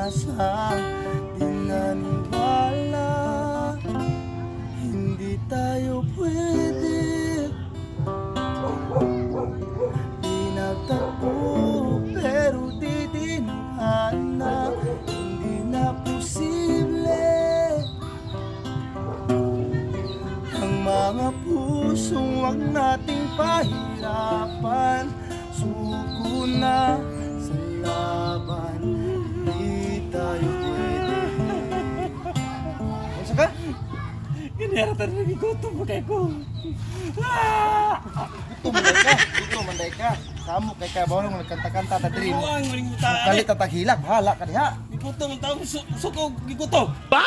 pag-asang di naniwala. Hindi tayo pwede, di nagtagpo, pero di dinahana. Hindi na posible ang mga puso ang nating pahirapan. Suko na sa laban, di tayo pwede. Masa ka? Kinaratan na gigutom mo kay ko. Ito manday ka. Samok kay ka bawang nagkanta-kanta ta diri. Buang maling mutaan. Kalit ta taghilak, bahala ka diha. Gigutom ang tao, sukog gigutom. Ba?